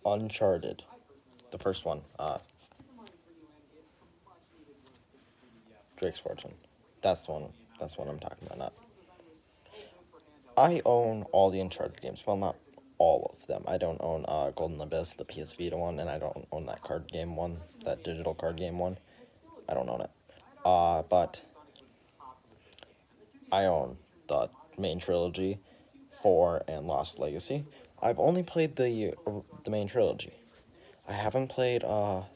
Uncharted, the first one, Drake's Fortune. That's the one. That's what I'm talking about. Not. I own all the Uncharted games. Well, not all of them. I don't own Golden Abyss, the PS Vita one, and I don't own that card game one, that digital card game one. I don't own it. But I own the main trilogy, 4 and Lost Legacy. I've only played the main trilogy. I haven't played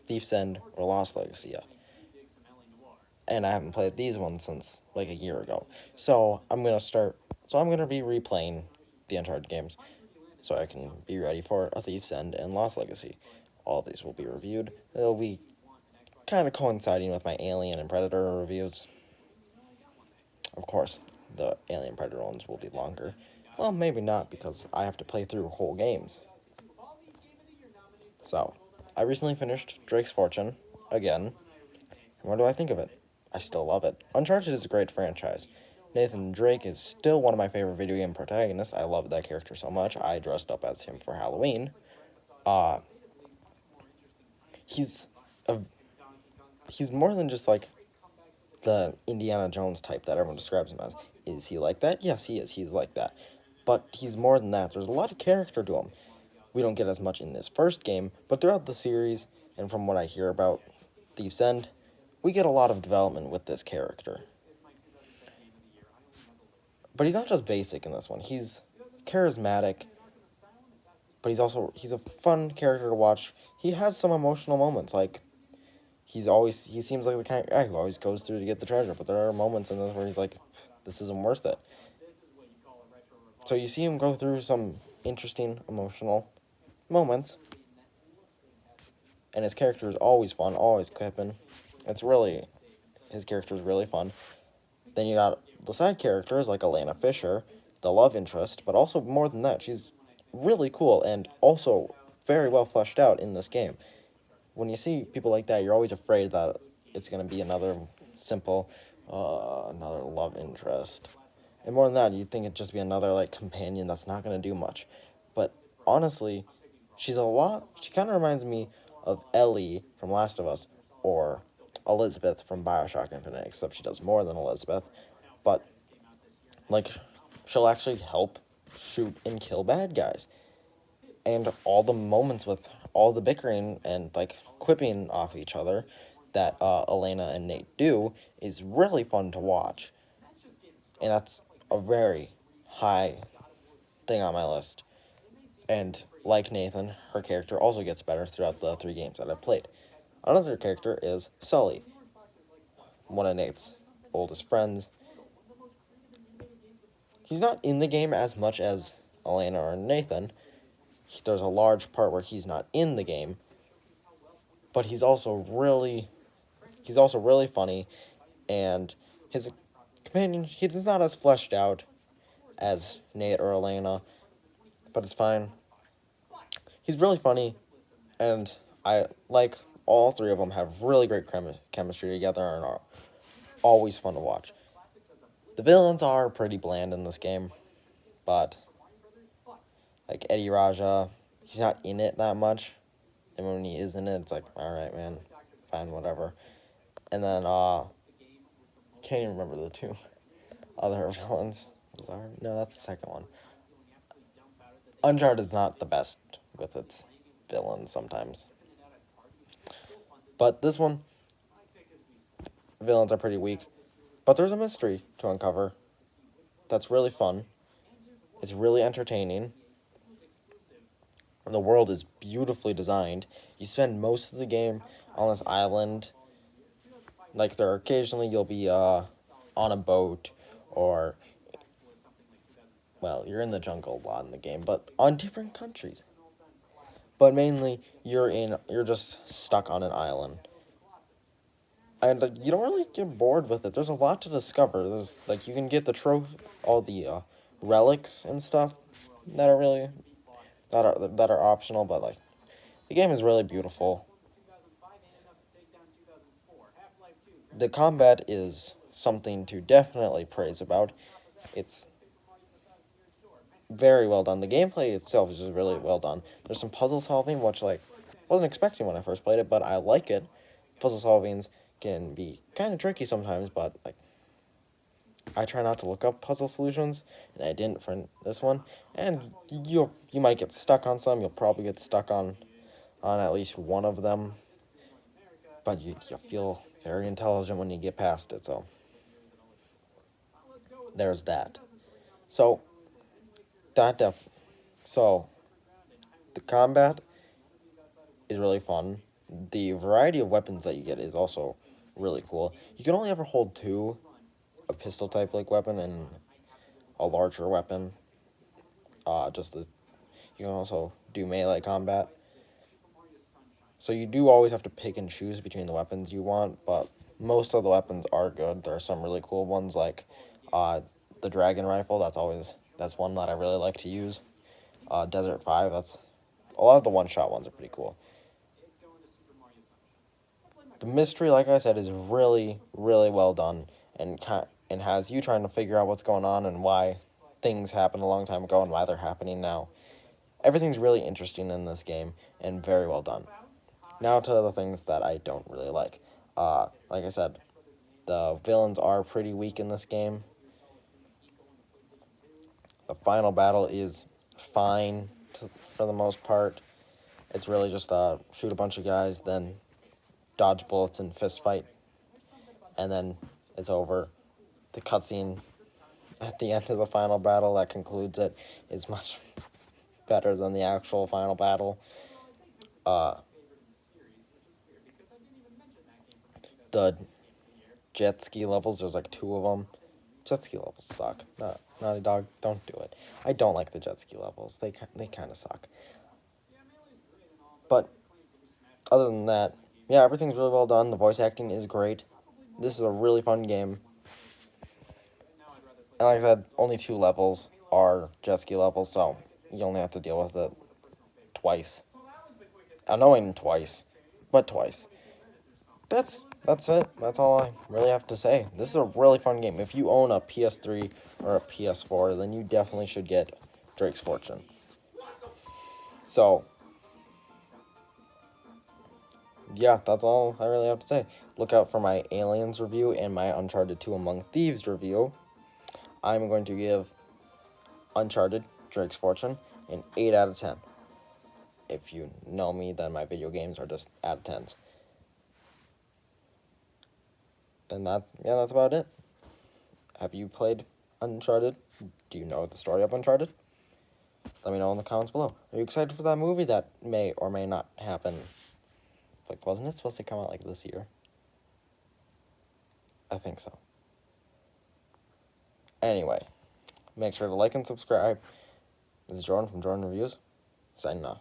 Thief's End or Lost Legacy yet. And I haven't played these ones since like a year ago. So I'm gonna be replaying the Uncharted games so I can be ready for A Thief's End and Lost Legacy. All these will be reviewed. They'll be kind of coinciding with my Alien and Predator reviews. Of course, the Alien Predator ones will be longer. Well, maybe not, because I have to play through whole games. So, I recently finished Drake's Fortune again. What do I think of it? I still love it. Uncharted is a great franchise. Nathan Drake is still one of my favorite video game protagonists. I love that character so much. I dressed up as him for Halloween. Uh, he's a, he's more than just like the Indiana Jones type that everyone describes him as. Is he like that? Yes, he is. He's like that. But he's more than that. There's a lot of character to him. We don't get as much in this first game, but throughout the series, and from what I hear about Thief's End, we get a lot of development with this character. But he's not just basic in this one. He's charismatic, but he's a fun character to watch. He has some emotional moments, like he seems like the kind of guy who always goes through to get the treasure, but there are moments in this where he's like, this isn't worth it. So you see him go through some interesting emotional moments, and his character is always fun, always quipping. His character is really fun. Then you got the side characters like Elena Fisher, the love interest, but also more than that, she's really cool and also very well fleshed out in this game. When you see people like that, you're always afraid that it's going to be another simple, another love interest. And more than that, you'd think it'd just be another like companion that's not going to do much. But honestly, she kind of reminds me of Ellie from Last of Us or Elizabeth from Bioshock Infinite, except she does more than Elizabeth. But, like, she'll actually help shoot and kill bad guys. And all the moments with all the bickering and, like, quipping off each other that Elena and Nate do is really fun to watch. And that's a very high thing on my list. And like Nathan, her character also gets better throughout the 3 games that I've played. Another character is Sully, one of Nate's oldest friends. He's not in the game as much as Elena or Nathan. There's a large part where he's not in the game, but he's also really funny, and his companion, he's not as fleshed out as Nate or Elena, but it's fine. He's really funny, and I like all 3 of them have really great chemistry together and are always fun to watch. The villains are pretty bland in this game, but like Eddie Raja, he's not in it that much, and when he is in it, it's like, alright, man, fine, whatever. And then, can't even remember the 2 other villains. Sorry, no, that's the second one. Uncharted is not the best with its villains sometimes. But this one, villains are pretty weak. But there's a mystery to uncover that's really fun. It's really entertaining. The world is beautifully designed. You spend most of the game on this island. Like, occasionally you'll be on a boat, or, well, you're in the jungle a lot in the game, but on different countries. But mainly, you're just stuck on an island. And you don't really get bored with it. There's a lot to discover. There's, like, you can get all the relics and stuff that are optional, but, like, the game is really beautiful. The combat is something to definitely praise about. It's very well done. The gameplay itself is just really well done. There's some puzzle solving, which like wasn't expecting when I first played it, but I like it. Puzzle solvings can be kind of tricky sometimes, but like I try not to look up puzzle solutions, and I didn't for this one. And you might get stuck on some. You'll probably get stuck on at least one of them, but you feel very intelligent when you get past it. So there's that. So that def so the combat is really fun. The variety of weapons that you get is also really cool. You can only ever hold two, a pistol type like weapon and a larger weapon. You can also do melee combat. So you do always have to pick and choose between the weapons you want, but most of the weapons are good. There are some really cool ones like the dragon rifle. That's one that I really like to use. Desert 5. That's a lot of the one-shot ones are pretty cool. The mystery, like I said, is really, really well done, and has you trying to figure out what's going on and why things happened a long time ago and why they're happening now. Everything's really interesting in this game and very well done. Now to the things that I don't really like. Like I said, the villains are pretty weak in this game. The final battle is fine for the most part. It's really just shoot a bunch of guys, then dodge bullets and fist fight, and then it's over. The cutscene at the end of the final battle that concludes it is much better than the actual final battle. The jet ski levels, there's like two of them. Jet ski levels suck. Naughty Dog, don't do it. I don't like the jet ski levels. They kind of suck. But other than that, yeah, everything's really well done. The voice acting is great. This is a really fun game. And like I said, only 2 levels are jet ski levels, so you only have to deal with it twice. Annoying twice, but twice. That's it. That's all I really have to say. This is a really fun game. If you own a PS3 or a PS4, then you definitely should get Drake's Fortune. So, yeah, that's all I really have to say. Look out for my Aliens review and my Uncharted 2 Among Thieves review. I'm going to give Uncharted, Drake's Fortune, an 8 out of 10. If you know me, then my video games are just out of 10s. Then that's about it. Have you played Uncharted? Do you know the story of Uncharted? Let me know in the comments below. Are you excited for that movie that may or may not happen? Like, wasn't it supposed to come out like this year? I think so. Anyway, make sure to like and subscribe. This is Jordan from Jordan Reviews, signing off.